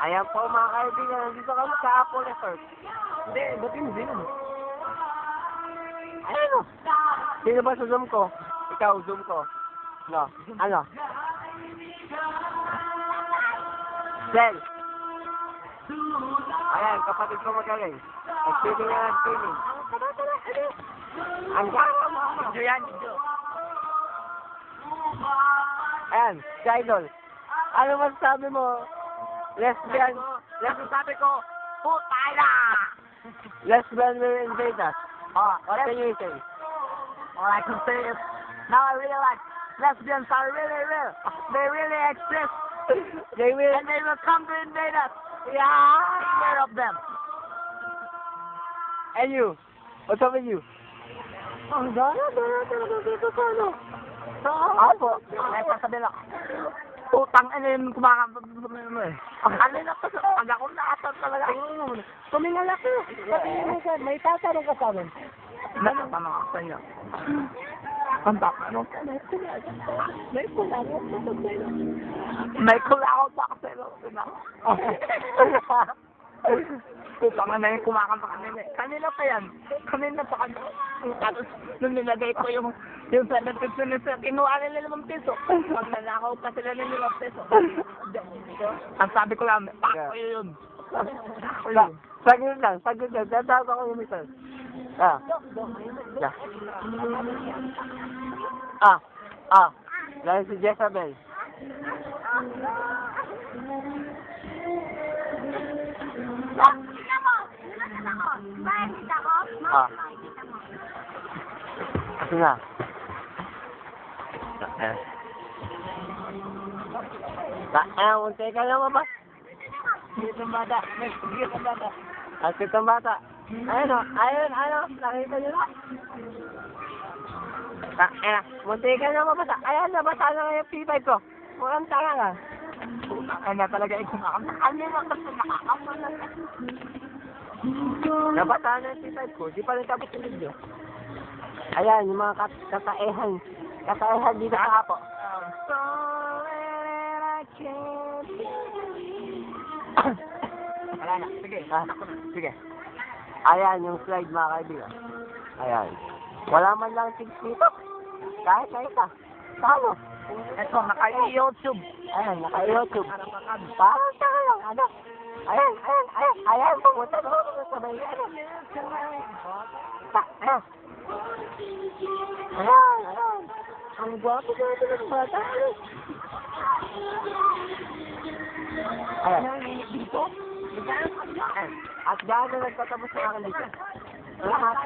Ayan po mga kaibigan, nandito kami sa Apple Resort. Hindi, ba't yun din? Ano? Sino ba sa Zoom ko? Ikaw, Zoom ko. No. Ano? Sel. Ayan, kapatid ko magaling. Nag-feeling na nag-feeling. Ang gano'n mo. Video yan, video. Ayan, si Idol. Ano masasabi mo? Lesbian. Sabi ko, putay na! Lesbian will invade us. Oh, What can you say? all I can say is, now I realize lesbians are really real. They really exist. They will. And they will come to invade us. Yeah. Take care of them. And you? What's up with you? Ang gano'n talaga dito sa ano? Apo. May sasabihin ako. Utang ano yung kumakanta mo eh. Ang kanina pa sa pag ako nakasal talaga. Tumingal ako. May tatanong ka sa amin. Nakatanong ako sa inyo. Ang tatanong ka na ito. May pula ako sa sa'yo. May kulakot ako sa ilo. Utang na yung kumakanta kanina eh. Kanina pa yan. Kanina pa kanina. Tapos nung nilagay ko yung 7 peso nila, kinuha nila 5 piso. Pag nanakaw pa sila ng 5 peso. Ang sabi ko lang, pakko yun. Saglit lang. Tatawag ako yung mister. Dahil si Jezabel. Kasi nga. Unti ka naman ba? Dito bata. Dito bata. At itong bata. Ayun, nakita nyo na? Munti ka naman ba? Ayan, nabasa na nga yung P5 ko. Mukhang tanga ka. Kanya talaga yung kumakanta. Kanina kasi nakakanta na. Nabasa na yung P5 ko. Di pa rin tapos yung video. Ayan, yung mga kataehan. Kataehan dito sa Apo. Wala na. Sige. Sige. Ayan, yung slide mga kaibigan. Ayan. Wala man lang tigs dito. Kahit na isa. Paano? Ito, naka-YouTube. Ayan, naka-YouTube. Parang sa lang, ano? Ayan, pumunta doon. Sabay, ano? Ayan. Ang gwapo ko ito ng bata. Ayan. Dito? At dahil na nagtatapos sa akin dito. Lahat.